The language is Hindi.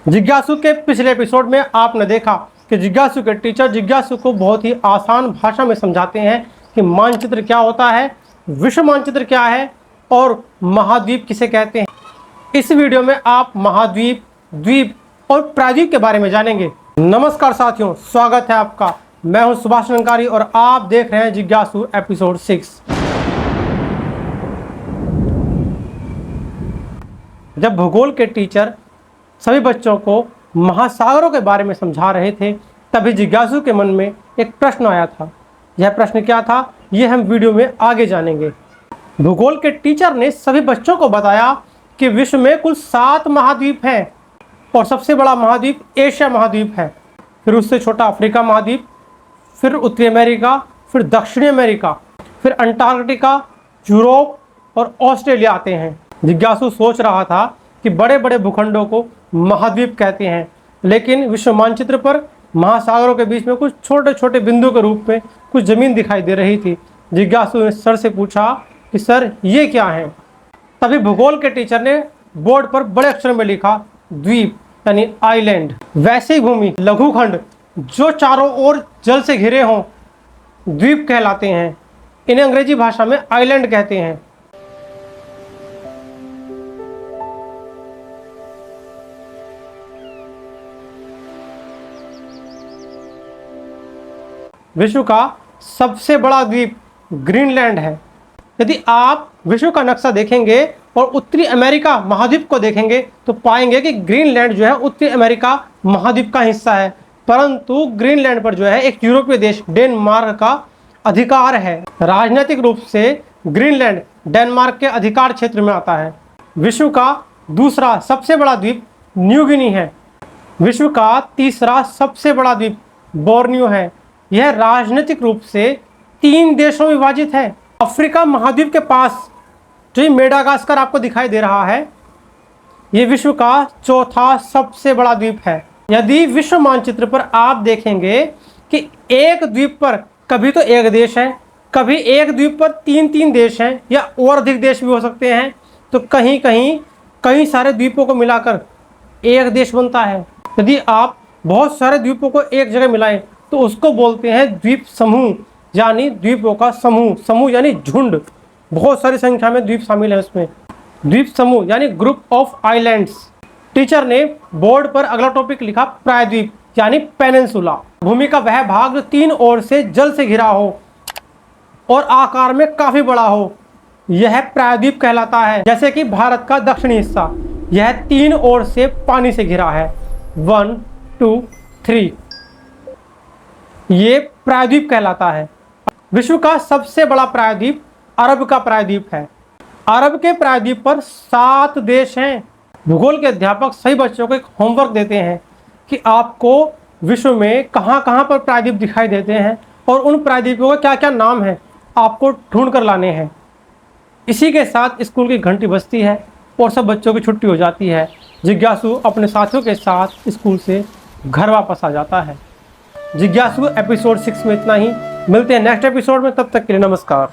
जिज्ञासु के पिछले एपिसोड में आपने देखा कि जिज्ञासु के टीचर जिज्ञासु को बहुत ही आसान भाषा में समझाते हैं कि मानचित्र क्या होता है, विश्व मानचित्र क्या है और महाद्वीप किसे कहते हैं। इस वीडियो में आप महाद्वीप, द्वीप और प्रायद्वीप के बारे में जानेंगे। नमस्कार साथियों, स्वागत है आपका। मैं हूं सुभाष अलंकारी और आप देख रहे हैं जिज्ञासु एपिसोड 6। जब भूगोल के टीचर सभी बच्चों को महासागरों के बारे में समझा रहे थे, तभी जिज्ञासु के मन में एक प्रश्न आया था। यह प्रश्न क्या था, ये हम वीडियो में आगे जानेंगे। भूगोल के टीचर ने सभी बच्चों को बताया कि विश्व में कुल 7 महाद्वीप हैं और सबसे बड़ा महाद्वीप एशिया महाद्वीप है, फिर उससे छोटा अफ्रीका महाद्वीप, फिर उत्तरी अमेरिका, फिर दक्षिणी अमेरिका, फिर अंटार्कटिका, यूरोप और ऑस्ट्रेलिया आते हैं। जिज्ञासु सोच रहा था कि बड़े बड़े भूखंडों को महाद्वीप कहते हैं, लेकिन विश्व मानचित्र पर महासागरों के बीच में कुछ छोटे छोटे बिंदु के रूप में कुछ जमीन दिखाई दे रही थी। जिज्ञासु ने सर से पूछा कि सर ये क्या है। तभी भूगोल के टीचर ने बोर्ड पर बड़े अक्षर में लिखा द्वीप यानी आइलैंड। वैसी भूमि, लघुखंड जो चारों ओर जल से घिरे हों द्वीप कहलाते हैं। इन्हें अंग्रेजी भाषा में आइलैंड कहते हैं। विश्व का सबसे बड़ा द्वीप ग्रीनलैंड है। यदि आप विश्व का नक्शा देखेंगे और उत्तरी अमेरिका महाद्वीप को देखेंगे तो पाएंगे कि ग्रीनलैंड जो है उत्तरी अमेरिका महाद्वीप का हिस्सा है, परंतु ग्रीनलैंड पर जो है एक यूरोपीय देश डेनमार्क का अधिकार है। राजनीतिक रूप से ग्रीनलैंड डेनमार्क के अधिकार क्षेत्र में आता है। विश्व का दूसरा सबसे बड़ा द्वीप न्यू गिनी है। विश्व का तीसरा सबसे बड़ा द्वीप बोर्नियो है। यह राजनीतिक रूप से 3 देशों में विभाजित है। अफ्रीका महाद्वीप के पास जो मेडागास्कर आपको दिखाई दे रहा है, ये विश्व का चौथा सबसे बड़ा द्वीप है। यदि विश्व मानचित्र पर आप देखेंगे कि एक द्वीप पर कभी तो एक देश है, कभी एक द्वीप पर 3-3 देश हैं या और अधिक देश भी हो सकते हैं, तो कहीं कहीं कई सारे द्वीपों को मिलाकर एक देश बनता है। यदि आप बहुत सारे द्वीपों को एक जगह मिलाएं तो उसको बोलते हैं द्वीप समूह, यानी द्वीपों का समूह। समूह यानी झुंड, बहुत सारी संख्या में द्वीप शामिल है उसमें। द्वीप समूह यानी ग्रुप ऑफ आइलैंड्स। टीचर ने बोर्ड पर अगला टॉपिक लिखा प्रायद्वीप यानी पेनिनसुला। भूमि का वह भाग जो 3 ओर से जल से घिरा हो और आकार में काफी बड़ा हो, यह प्रायद्वीप कहलाता है। जैसे कि भारत का दक्षिणी हिस्सा, यह 3 ओर से पानी से घिरा है। 1, 2, 3, ये प्रायद्वीप कहलाता है। विश्व का सबसे बड़ा प्रायद्वीप अरब का प्रायद्वीप है। अरब के प्रायद्वीप पर 7 देश हैं। भूगोल के अध्यापक सभी बच्चों को एक होमवर्क देते हैं कि आपको विश्व में कहाँ कहाँ पर प्रायद्वीप दिखाई देते हैं और उन प्रायद्वीपों का क्या क्या नाम है, आपको ढूंढ कर लाने हैं। इसी के साथ स्कूल की घंटी बजती है और सब बच्चों की छुट्टी हो जाती है। जिज्ञासु अपने साथियों के साथ स्कूल से घर वापस आ जाता है। जिज्ञासु एपिसोड 6 में इतना ही। मिलते हैं नेक्स्ट एपिसोड में, तब तक के लिए नमस्कार।